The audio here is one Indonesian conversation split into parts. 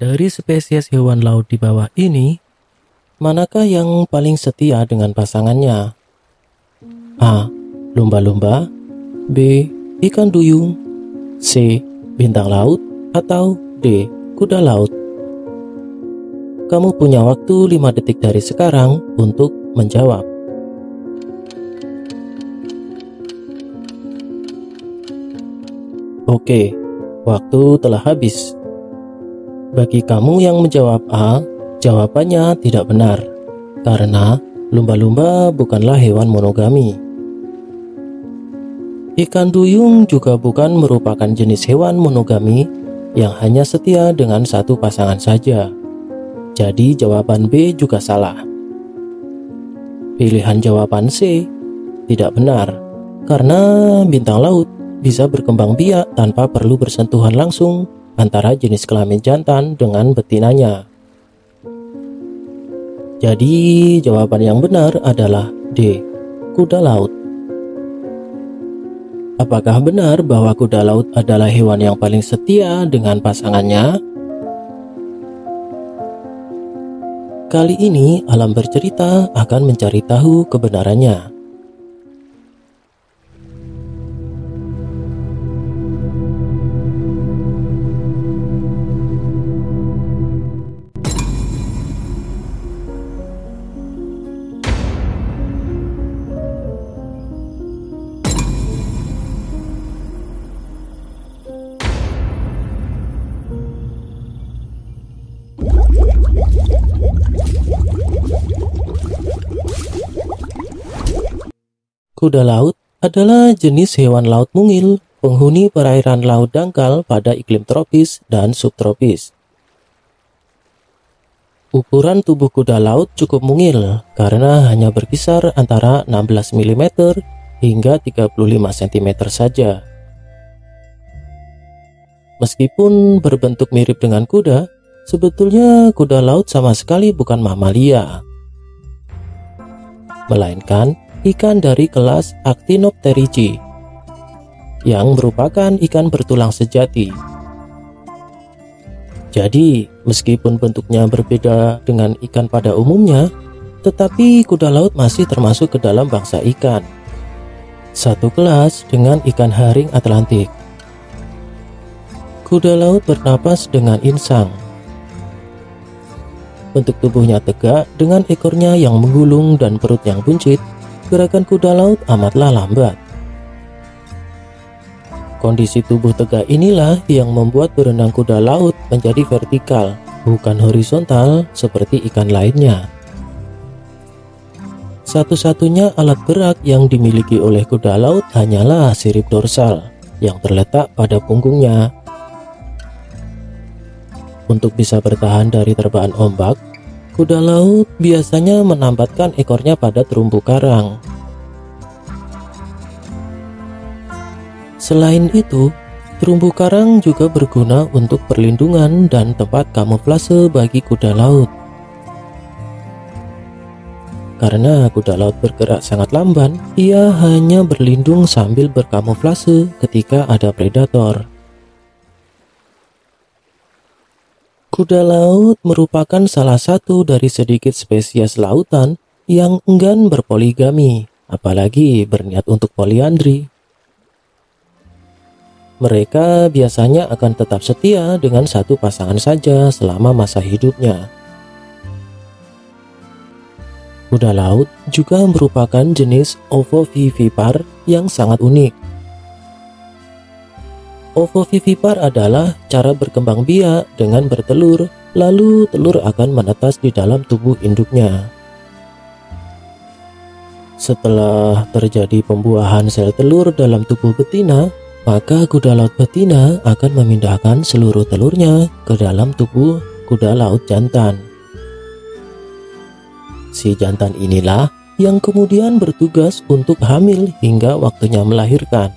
Dari spesies hewan laut di bawah ini, manakah yang paling setia dengan pasangannya? A. Lumba-lumba, B. Ikan duyung, C. Bintang laut, atau D. Kuda laut. Kamu punya waktu 5 detik dari sekarang untuk menjawab. Oke, waktu telah habis. Bagi kamu yang menjawab A, jawabannya tidak benar, karena lumba-lumba bukanlah hewan monogami. Ikan duyung juga bukan merupakan jenis hewan monogami yang hanya setia dengan satu pasangan saja. Jadi jawaban B juga salah. Pilihan jawaban C tidak benar, karena bintang laut bisa berkembang biak tanpa perlu bersentuhan langsung antara jenis kelamin jantan dengan betinanya. Jadi jawaban yang benar adalah D, kuda laut. Apakah benar bahwa kuda laut adalah hewan yang paling setia dengan pasangannya? Kali ini alam bercerita akan mencari tahu kebenarannya. Kuda laut adalah jenis hewan laut mungil, penghuni perairan laut dangkal pada iklim tropis dan subtropis. Ukuran tubuh kuda laut cukup mungil karena hanya berkisar antara 16 mm hingga 35 cm saja. Meskipun berbentuk mirip dengan kuda, sebetulnya kuda laut sama sekali bukan mamalia, melainkan ikan dari kelas Actinopteridae yang merupakan ikan bertulang sejati. Jadi, meskipun bentuknya berbeda dengan ikan pada umumnya, tetapi kuda laut masih termasuk ke dalam bangsa ikan. Satu kelas dengan ikan haring Atlantik. Kuda laut bernapas dengan insang. Bentuk tubuhnya tegak dengan ekornya yang menggulung dan perut yang buncit. Gerakan kuda laut amatlah lambat. Kondisi tubuh tegak inilah yang membuat berenang kuda laut menjadi vertikal, bukan horizontal seperti ikan lainnya. Satu-satunya alat gerak yang dimiliki oleh kuda laut hanyalah sirip dorsal yang terletak pada punggungnya. Untuk bisa bertahan dari terpaan ombak, kuda laut biasanya menambatkan ekornya pada terumbu karang. Selain itu, terumbu karang juga berguna untuk perlindungan dan tempat kamuflase bagi kuda laut. Karena kuda laut bergerak sangat lamban, ia hanya berlindung sambil berkamuflase ketika ada predator. Kuda laut merupakan salah satu dari sedikit spesies lautan yang enggan berpoligami, apalagi berniat untuk poliandri. Mereka biasanya akan tetap setia dengan satu pasangan saja selama masa hidupnya. Kuda laut juga merupakan jenis ovovivipar yang sangat unik. Ovovivipar adalah cara berkembang biak dengan bertelur, lalu telur akan menetas di dalam tubuh induknya. Setelah terjadi pembuahan sel telur dalam tubuh betina, maka kuda laut betina akan memindahkan seluruh telurnya ke dalam tubuh kuda laut jantan. Si jantan inilah yang kemudian bertugas untuk hamil hingga waktunya melahirkan.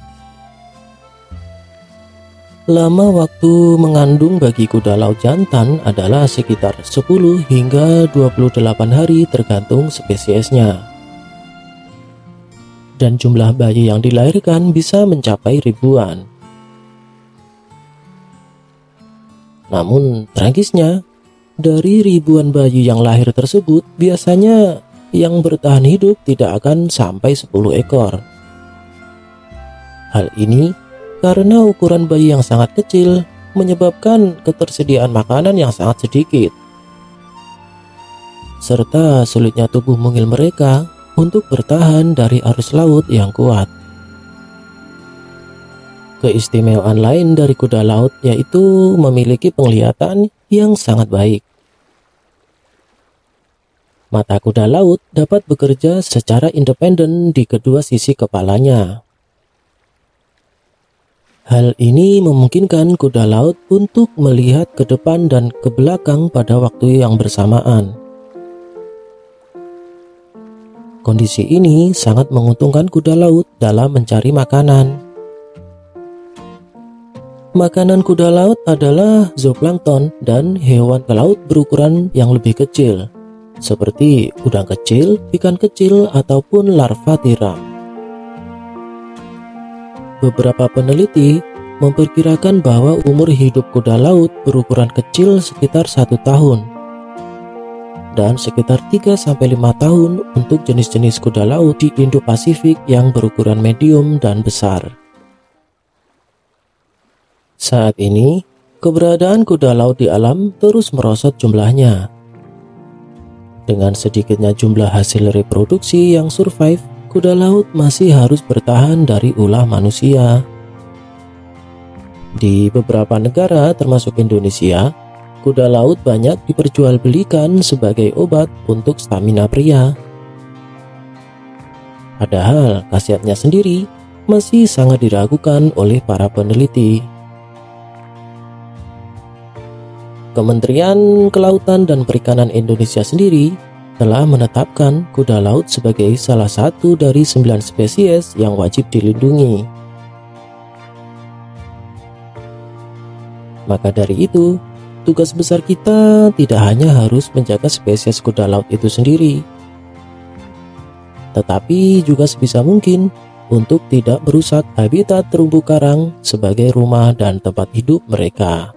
Lama waktu mengandung bagi kuda laut jantan adalah sekitar 10 hingga 28 hari tergantung spesiesnya. Dan jumlah bayi yang dilahirkan bisa mencapai ribuan. Namun tragisnya, dari ribuan bayi yang lahir tersebut, biasanya yang bertahan hidup tidak akan sampai 10 ekor. Hal ini karena ukuran bayi yang sangat kecil menyebabkan ketersediaan makanan yang sangat sedikit, serta sulitnya tubuh mungil mereka untuk bertahan dari arus laut yang kuat. Keistimewaan lain dari kuda laut yaitu memiliki penglihatan yang sangat baik. Mata kuda laut dapat bekerja secara independen di kedua sisi kepalanya. Hal ini memungkinkan kuda laut untuk melihat ke depan dan ke belakang pada waktu yang bersamaan. Kondisi ini sangat menguntungkan kuda laut dalam mencari makanan. Makanan kuda laut adalah zooplankton dan hewan ke laut berukuran yang lebih kecil, seperti udang kecil, ikan kecil, ataupun larva tiram. Beberapa peneliti memperkirakan bahwa umur hidup kuda laut berukuran kecil sekitar 1 tahun dan sekitar 3-5 tahun untuk jenis-jenis kuda laut di Indo-Pasifik yang berukuran medium dan besar. Saat ini, keberadaan kuda laut di alam terus merosot jumlahnya. Dengan sedikitnya jumlah hasil reproduksi yang survive, kuda laut masih harus bertahan dari ulah manusia. Di beberapa negara termasuk Indonesia, kuda laut banyak diperjualbelikan sebagai obat untuk stamina pria. Padahal khasiatnya sendiri masih sangat diragukan oleh para peneliti. Kementerian Kelautan dan Perikanan Indonesia sendiri telah menetapkan kuda laut sebagai salah satu dari 9 spesies yang wajib dilindungi. Maka dari itu, tugas besar kita tidak hanya harus menjaga spesies kuda laut itu sendiri, tetapi juga sebisa mungkin untuk tidak merusak habitat terumbu karang sebagai rumah dan tempat hidup mereka.